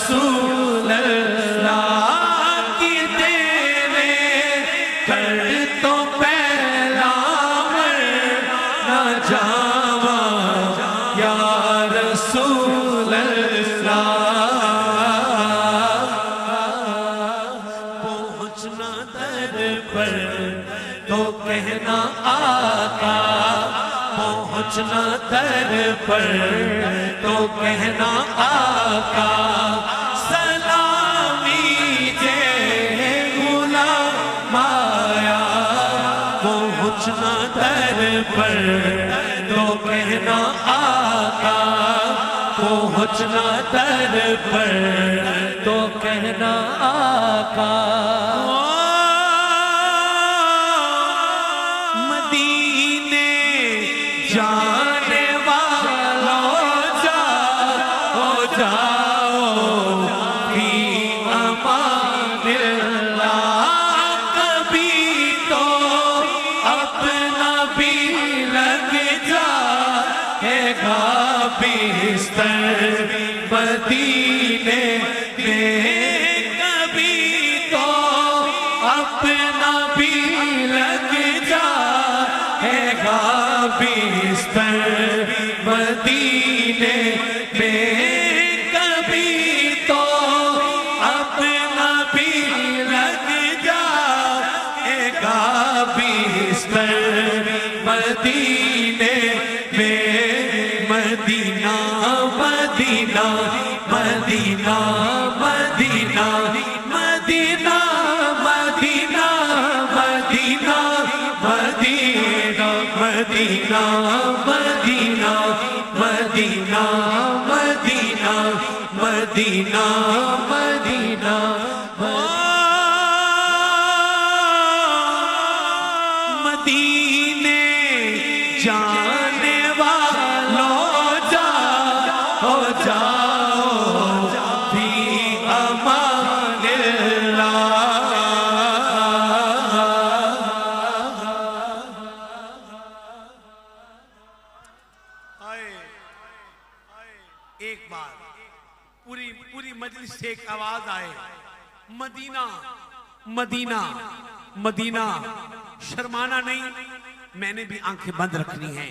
رسول اللہ کی تیرے کر تو پہلا مر نہ جاواں یا رسول اللہ پہنچنا در پر تو کہنا آقا پہنچنا در پر تو کہنا آقا سلامی جے غلام آیا پہنچنا در پر تو کہنا آقا پہنچنا در پر تو کہنا آقا مدینے جانے والوں جاؤ فی امان اللہ کبھی تو اپنا بھی لگ جائے گا بستر مدینے میں کبھی تو اپنا بھی لگ جائے گا بستر مدینے میں کبھی تو اپنا بھی لگ جائے گا بستر مدینے میں مدینہ مدینہ مدینہ مدینہ مدینہ مدینہ مدینہ مدینہ مدینہ مدینہ مدینہ مدینہ مدینہ مدینہ مدینے جانے والوں جاؤ فی امان اللہ ایک بار پوری مجلس سے ایک آواز آئے مدینہ مدینہ مدینہ شرمانا نہیں میں نے بھی آنکھیں بند رکھنی ہیں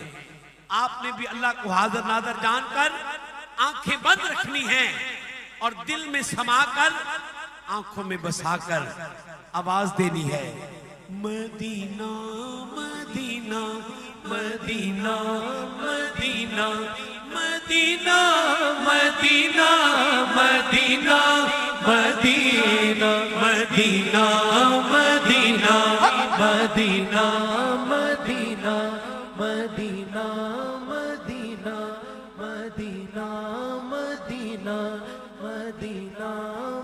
آپ نے بھی اللہ کو حاضر ناظر جان کر آنکھیں بند رکھنی ہیں اور دل میں سما کر آنکھوں میں بسا کر آواز دینی ہے مدینہ مدینہ مدینہ مدینہ مدینہ مدینہ مدینہ مدینہ مدینہ مدینہ مدینہ مدینہ مدینہ مدینہ مدینہ مدینہ مدینہ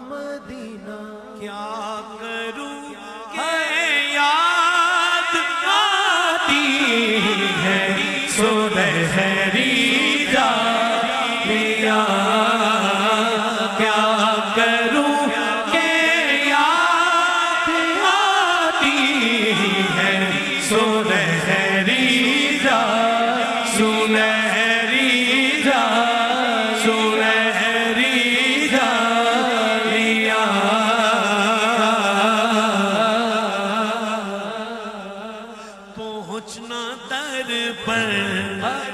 مدینہ کیا کروں کہ یاد آتی ہے سنہری جالیاں کیا کروں کہ یاد آتی ہے سنہری سنہری سنہری جالیاں پہنچنا در پر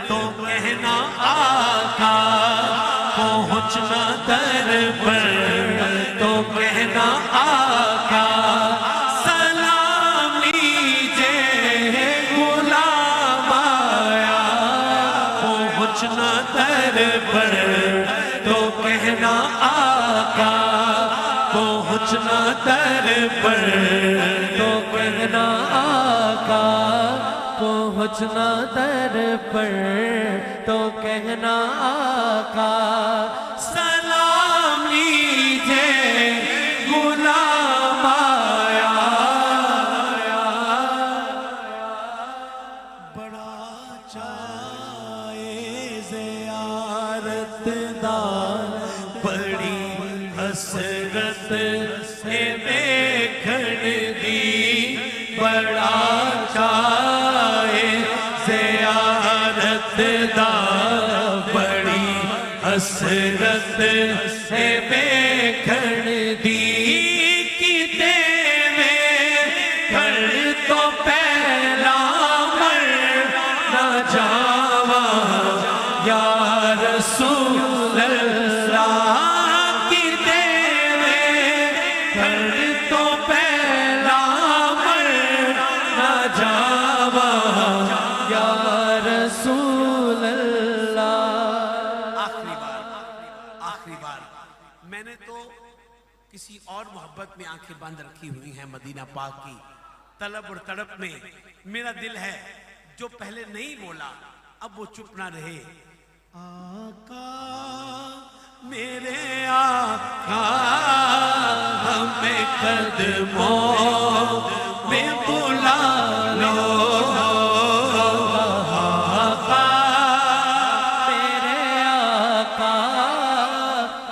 تو کہنا آقا پہنچنا در پر تو کہنا آقا سلام لیجے غلام آیا پہنچنا در پر تو کہنا آقا پہنچنا در پر تو کہنا آقا پہنچنا در پر تو کہنا آقا سلام لیجے غلام آیا بڑا چاہے زیارت دار بڑی حسرت دیکھن دی بڑا چاہے زیارت دا بڑی حسرت دیکھن گھر دی کیتے میں گھر تو پہلا مر نہ جاوا یا رسول اللہ کیتے میں گھر تو پہلا مر نہ جاوا یا رسول اللہ۔ آخری بار میں نے تو کسی اور محبت میں آنکھیں بند رکھی ہوئی ہیں مدینہ پاک کی، طلب اور تڑپ میں میرا دل ہے جو پہلے نہیں بولا اب وہ چپ نہ رہے۔ آقا میرے آقا ہمیں قدموں میں بلا لو، آقا میرے آقا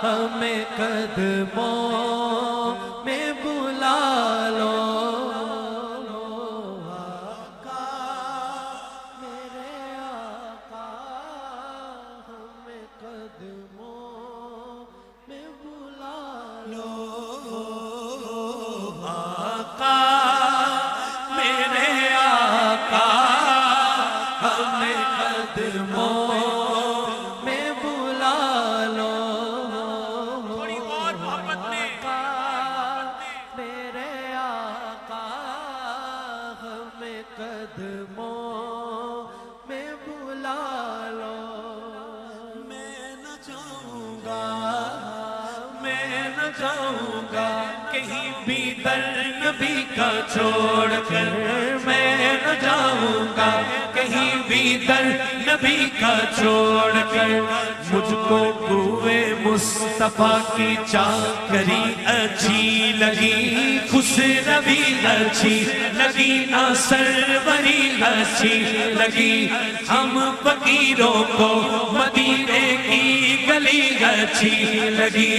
ہمیں قدموں میں بلا لو، آقا میرے آقا ہمیں قدموں میں بلا لو، آقا میرے آقا ہمیں قدموں میں بلا لو، تھوڑی اور محبت میں میرے آقا ہمیں قدموں میں بلا لو۔ میں نہ جاؤں گا میں نہ جاؤں گا کہیں بھی در نبی کا چھوڑ کر، میں نہ جاؤں گا کہیں بھی در نبی کا چھوڑ کر، مجھ کو کوئے مصطفیٰ کی چاکری اچھی لگی، خوش نبی اچھی لگی، نہ سروری اچھی لگی، ہم فقیروں کو مدینے کی گلی اچھی لگی،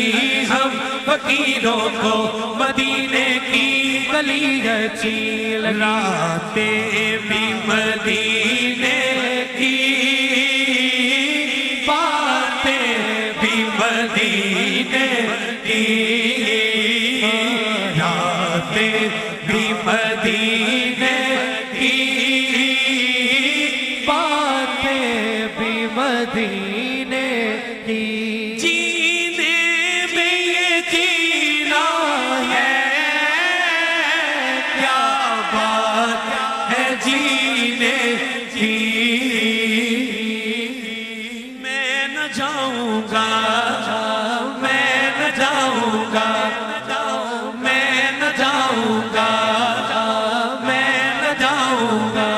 ہم فقیروں کو مدینے کی گلی اچھی لگی، راتیں بھی مدینے کی باتیں بھی مدینے کی، راتیں بھی مدینے کی باتیں بھی مدینے کی، جینے میں یہ جینا ہے کیا بات ہے جینے کی، میں نہ جاؤں گا میں نہ جاؤں گا میں نہ جاؤں گا میں نہ جاؤں گا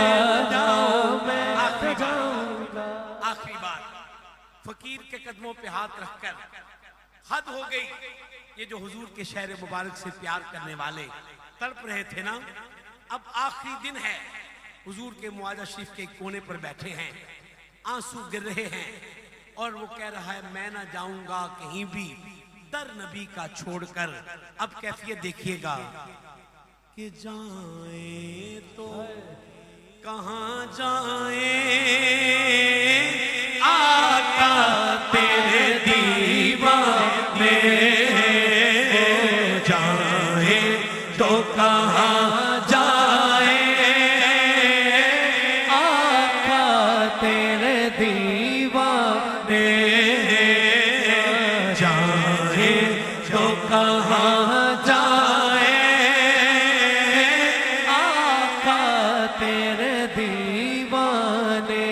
میں نہ جاؤں گا۔ آخری بار فقیر کے قدموں پہ ہاتھ رکھ کر حد ہو گئی، یہ جو حضور کے شہر مبارک سے پیار کرنے والے تڑپ رہے تھے نا، اب آخری دن ہے، حضور کے معاہدہ شریف کے کونے پر بیٹھے ہیں، آنسو گر رہے ہیں اور وہ کہہ رہا ہے میں نہ جاؤں گا کہیں بھی در نبی کا چھوڑ کر۔ اب کیفیت دیکھیے گا کہ جائیں تو کہاں جائیں آقا تیرے دیوانے جائیں تو کہاں جائیں، آقا تیرے دیوانے جائیں تو کہاں جائیں، آقا تیرے دیوانے